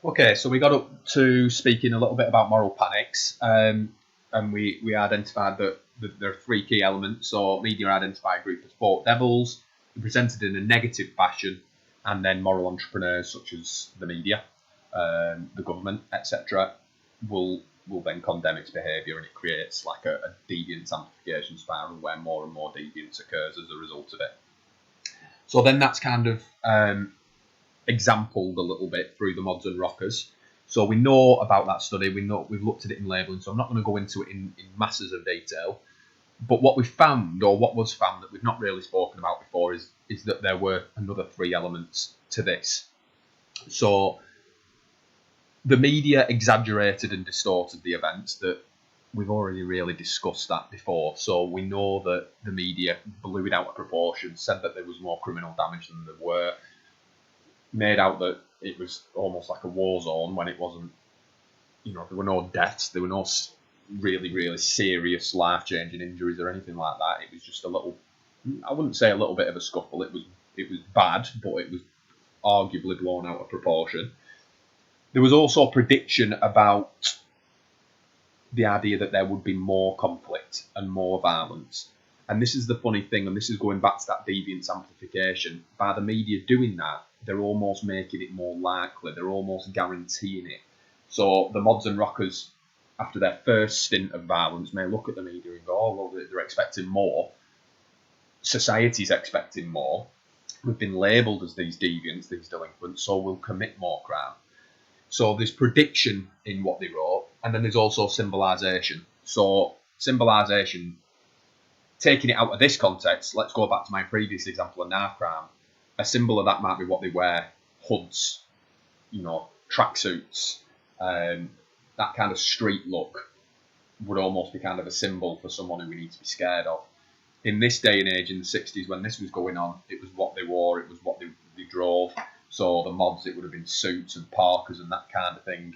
Okay, so we got up to speaking a little bit about moral panics, and we identified that there are three key elements. So media identify a group as sport devils, presented in a negative fashion, and then moral entrepreneurs such as the media, the government, etc., will then condemn its behaviour, and it creates like a deviance amplification spiral where more and more deviance occurs as a result of it. So then that's kind of exampled a little bit through the mods and rockers. So we know about that study. We've looked at it in labelling. So I'm not going to go into it in masses of detail. But what we found, or what was found that we've not really spoken about before, is that there were another three elements to this. So the media exaggerated and distorted the events. That we've already really discussed that before. So we know that the media blew it out of proportion, said that there was more criminal damage than there were, made out that it was almost like a war zone when it wasn't. There were no deaths, there were no really, really serious life-changing injuries or anything like that. It was just a little, I wouldn't say a little bit of a scuffle. It was bad, but it was arguably blown out of proportion. There was also a prediction about the idea that there would be more conflict and more violence. And this is the funny thing, and this is going back to that deviance amplification. By the media doing that, they're almost making it more likely. They're almost guaranteeing it. So the mods and rockers, after their first stint of violence, may look at the media and go, oh, well, they're expecting more. Society's expecting more. We've been labelled as these deviants, these delinquents, so we'll commit more crime. So there's prediction in what they wrote, and then there's also symbolisation. So symbolisation, taking it out of this context, let's go back to my previous example of knife crime. A symbol of that might be what they wear, hoods, tracksuits, that kind of street look would almost be kind of a symbol for someone who we need to be scared of. In this day and age, in the 60s, when this was going on, it was what they wore, it was what they drove. So the mods, it would have been suits and parkas and that kind of thing,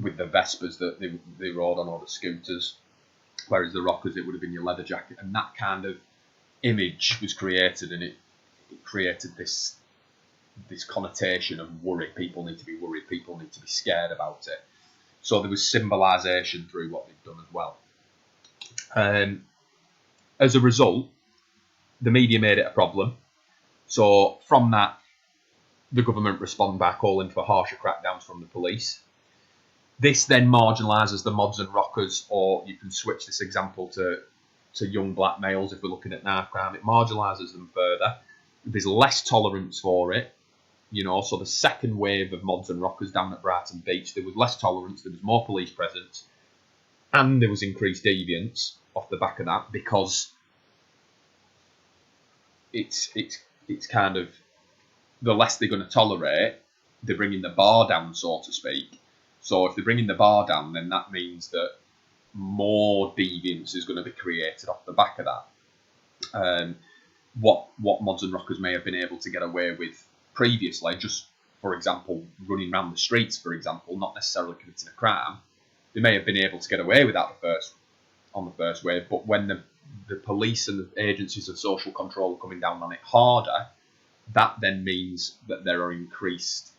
with the Vespers that they rode on, or the scooters. Whereas the rockers, it would have been your leather jacket, and that kind of image was created, and it created this connotation of worry. People need to be worried. People need to be scared about it. So there was symbolisation through what they've done as well. As a result, the media made it a problem. So from that, the government responded by calling for harsher crackdowns from the police. This then marginalises the mods and rockers, or you can switch this example to young black males if we're looking at knife crime. It marginalises them further. There's less tolerance for it. So the second wave of mods and rockers down at Brighton Beach, there was less tolerance, there was more police presence, and there was increased deviance off the back of that, because it's kind of, the less they're going to tolerate, they're bringing the bar down, so to speak. So if they're bringing the bar down, then that means that more deviance is going to be created off the back of that. What mods and rockers may have been able to get away with previously, just, for example, running around the streets, for example, not necessarily committing a crime, they may have been able to get away with that on the first wave. But when the police and the agencies of social control are coming down on it harder, that then means that there are increased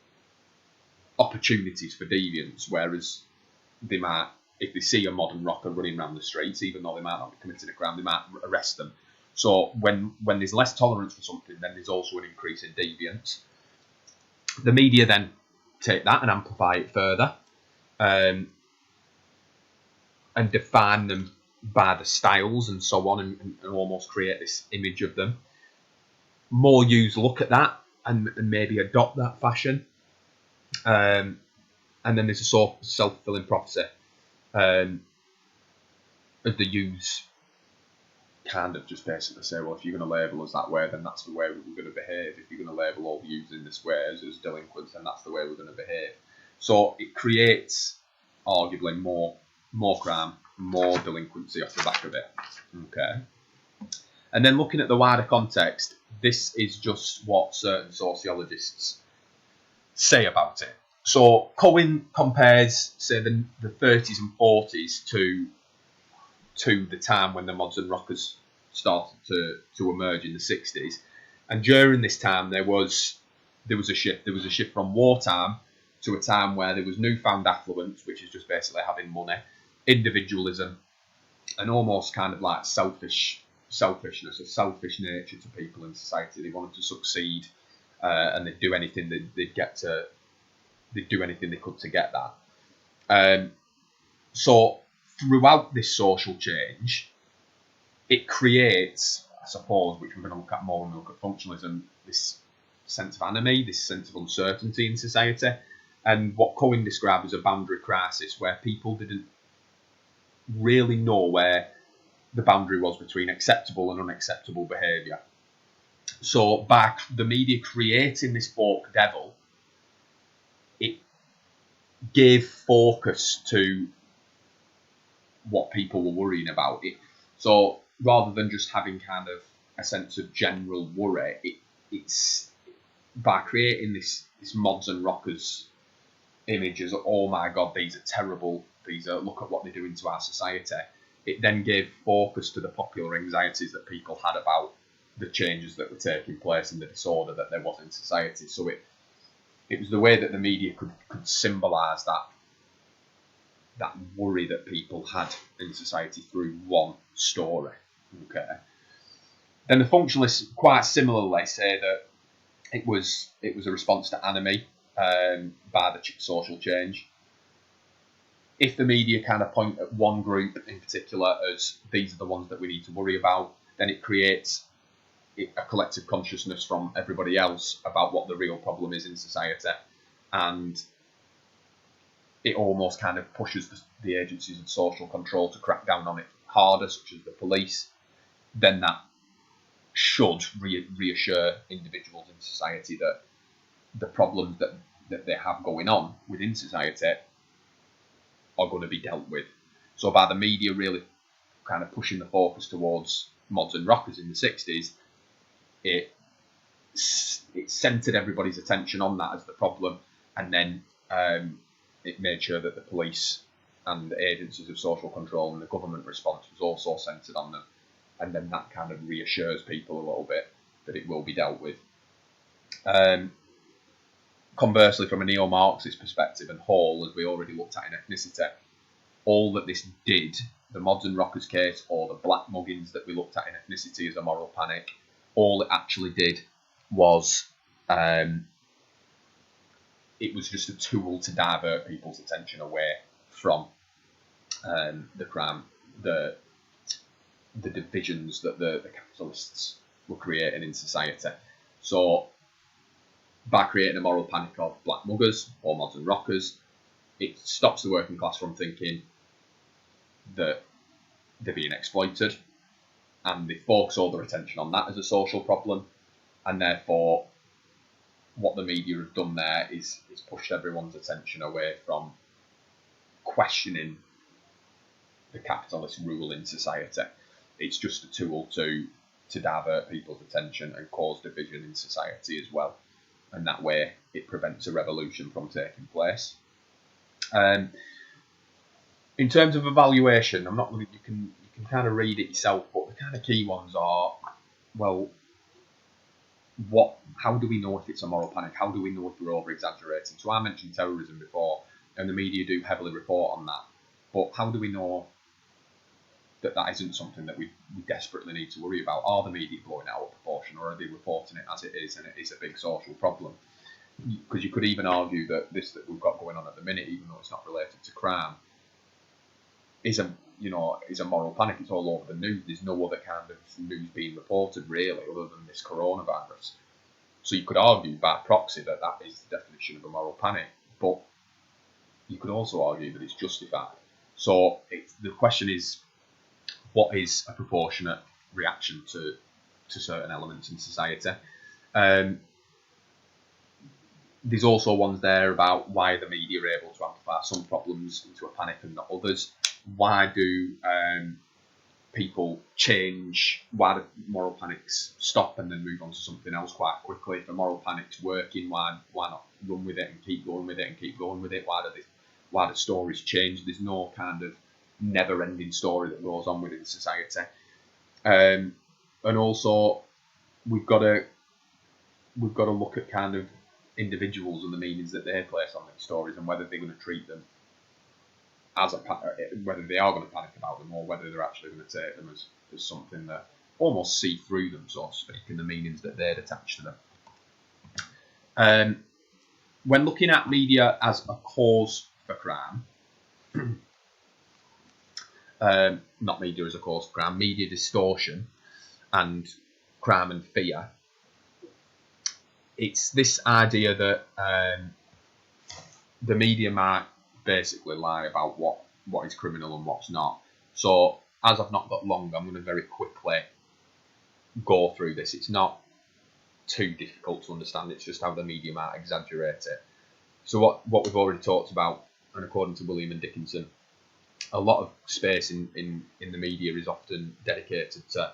opportunities for deviance, whereas they might, if they see a modern rocker running around the streets, even though they might not be committing a crime, they might arrest them. So when there's less tolerance for something, then there's also an increase in deviance. The media then take that and amplify it further, and define them by the styles and so on, and almost create this image of them. More youths look at that and maybe adopt that fashion. And then there's a self-fulfilling prophecy. As the youths kind of just basically say, well, if you're going to label us that way, then that's the way we're going to behave. If you're going to label all youths in this way as delinquents, then that's the way we're going to behave. So it creates, arguably, more crime, more delinquency off the back of it. Okay. And then looking at the wider context, this is just what certain sociologists say about it. So Cohen compares, say, the 30s and 40s to the time when the mods and rockers started to emerge in the 60s. And during this time, there was a shift. There was a shift from wartime to a time where there was newfound affluence, which is just basically having money, individualism, and almost kind of like selfishness, a selfish nature to people in society. They wanted to succeed, and they'd do anything they'd do anything they could to get that. So throughout this social change, it creates, I suppose, which we're going to look at more when we look at functionalism, this sense of anomie, this sense of uncertainty in society, and what Cohen described as a boundary crisis, where people didn't really know where the boundary was between acceptable and unacceptable behaviour. So by the media creating this folk devil, it gave focus to what people were worrying about. So rather than just having kind of a sense of general worry, it's by creating this mods and rockers image as, oh my god, these are terrible, look at what they're doing to our society. It then gave focus to the popular anxieties that people had about the changes that were taking place and the disorder that there was in society. So it was the way that the media could symbolise that worry that people had in society through one story. Okay. Then the functionalists quite similarly say that it was a response to anomie by the social change. If the media kind of point at one group in particular as these are the ones that we need to worry about, then it creates a collective consciousness from everybody else about what the real problem is in society, and it almost kind of pushes the agencies of social control to crack down on it harder, such as the police. Then that should reassure individuals in society that the problems that they have going on within society are going to be dealt with. So by the media really kind of pushing the focus towards mods and rockers in the 60s, it centred everybody's attention on that as the problem, and then it made sure that the police and the agencies of social control and the government response was also centred on them, and then that kind of reassures people a little bit that it will be dealt with. Conversely, from a neo-Marxist perspective, and Hall, as we already looked at in ethnicity, all that this did, the mods and rockers case, or the black muggings that we looked at in ethnicity as a moral panic, all it actually did was it was just a tool to divert people's attention away from the crime, the divisions that the capitalists were creating in society. So by creating a moral panic of black muggers or mods and rockers, it stops the working class from thinking that they're being exploited, and they focus all their attention on that as a social problem, and therefore what the media have done there is pushed everyone's attention away from questioning the capitalist rule in society. It's just a tool to divert people's attention and cause division in society as well, and that way it prevents a revolution from taking place. In terms of evaluation, I'm not going to, you can kind of read it yourself, but the kind of key ones are, well, how do we know if it's a moral panic? How do we know if we're over-exaggerating? So I mentioned terrorism before, and the media do heavily report on that. But how do we know that isn't something that we desperately need to worry about? Are the media blowing it out of proportion, or are they reporting it as it is, and it is a big social problem? Because you could even argue that this that we've got going on at the minute, even though it's not related to crime, is a moral panic. It's all over the news. There's no other kind of news being reported really, other than this coronavirus. So you could argue by proxy that is the definition of a moral panic, but you could also argue that it's justified. So the question is, what is a proportionate reaction to certain elements in society? There's also ones there about why the media are able to amplify some problems into a panic and not others. Why do people change? Why do moral panics stop and then move on to something else quite quickly? If the moral panic's working, why not run with it and keep going with it and keep going with it? Why do stories change? There's no kind of never-ending story that goes on within society. And also we've got to look at kind of individuals and the meanings that they place on these stories, and whether they're going to treat them as whether they are going to panic about them, or whether they're actually going to take them as something that almost see through them, so to speak, and the meanings that they'd attach to them. When looking at media as a cause for crime, not media as a cause for crime, media distortion and crime and fear, it's this idea that the media might basically lie about what is criminal and what's not. So, as I've not got long, I'm going to very quickly go through this. It's not too difficult to understand. It's just how the media might exaggerate it. So what we've already talked about, and according to William and Dickinson, a lot of space in the media is often dedicated to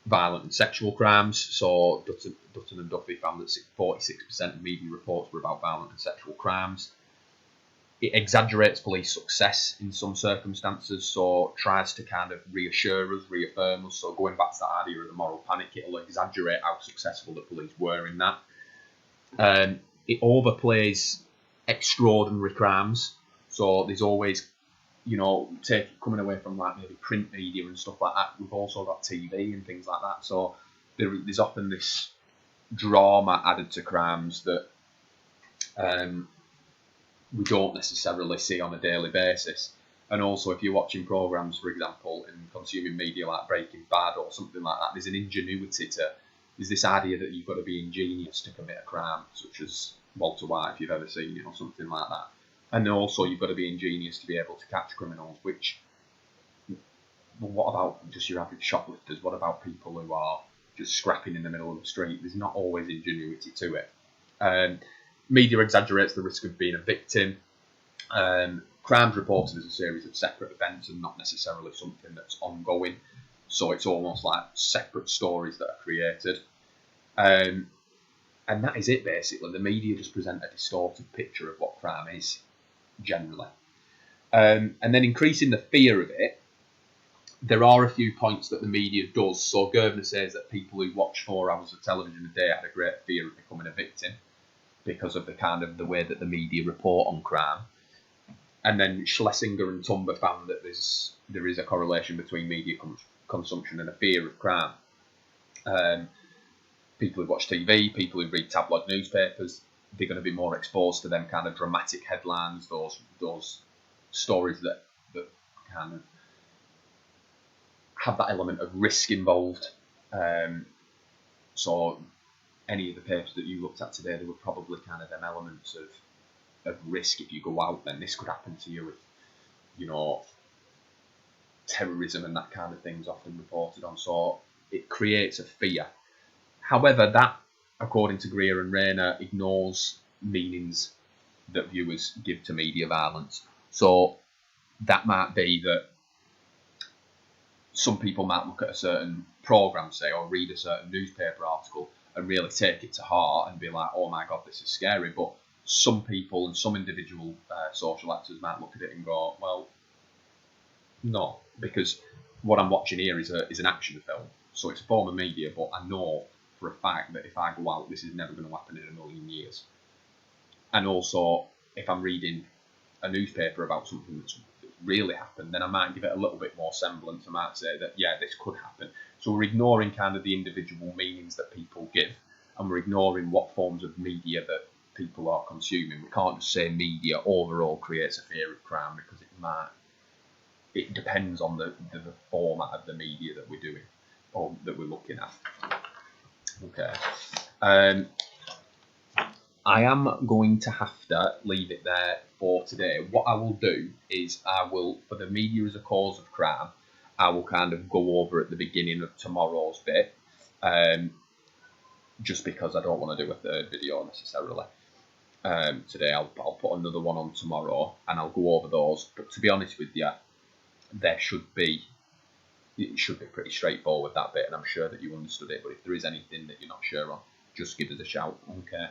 violent and sexual crimes. So Dutton and Duffy found that 46% of media reports were about violent and sexual crimes. It exaggerates police success in some circumstances, so tries to kind of reassure us, reaffirm us. So going back to that idea of the moral panic, it'll exaggerate how successful the police were in that. It overplays extraordinary crimes. So there's always, coming away from like maybe print media and stuff like that, we've also got TV and things like that. So there's often this drama added to crimes that we don't necessarily see on a daily basis. And also, if you're watching programs, for example, and consuming media like Breaking Bad or something like that, there's an ingenuity there's this idea that you've got to be ingenious to commit a crime, such as Walter White, if you've ever seen it, or something like that. And also, you've got to be ingenious to be able to catch criminals, which, well, what about just your average shoplifters? What about people who are just scrapping in the middle of the street? There's not always ingenuity to it. Media exaggerates the risk of being a victim. Crimes reported as a series of separate events and not necessarily something that's ongoing. So it's almost like separate stories that are created. And that is it, basically. The media just present a distorted picture of what crime is, generally. And then increasing the fear of it, there are a few points that the media does. So Gervner says that people who watch 4 hours of television a day had a great fear of becoming a victim, because of the way that the media report on crime. And then Schlesinger and Tumba found that there is a correlation between media consumption and a fear of crime. People who watch TV, people who read tabloid newspapers, they're going to be more exposed to them kind of dramatic headlines, those stories that kind of have that element of risk involved. So any of the papers that you looked at today, there were probably kind of them elements of risk. If you go out, then this could happen to you. With, terrorism and that kind of thing is often reported on. So it creates a fear. However, that, according to Greer and Rayner, ignores meanings that viewers give to media violence. So that might be that some people might look at a certain programme, say, or read a certain newspaper article and really take it to heart and be like, oh my God, this is scary. But some people and some individual social actors might look at it and go, well, no, because what I'm watching here is an action film. So it's a form of media, but I know for a fact that if I go out, this is never going to happen in a million years. And also, if I'm reading a newspaper about something that's really happened, then I might give it a little bit more semblance. I might say that, yeah, this could happen. So we're ignoring kind of the individual meanings that people give, and we're ignoring what forms of media that people are consuming. We can't just say media overall creates a fear of crime, because it depends on the format of the media that we're doing or that we're looking at. Okay. I am going to have to leave it there for today. What I will do is for the media as a cause of crime, I will kind of go over at the beginning of tomorrow's bit, just because I don't want to do a third video necessarily. Today I'll put another one on tomorrow and I'll go over those. But to be honest with you, it should be pretty straightforward, that bit, and I'm sure that you understood it. But if there is anything that you're not sure on, just give us a shout. Okay.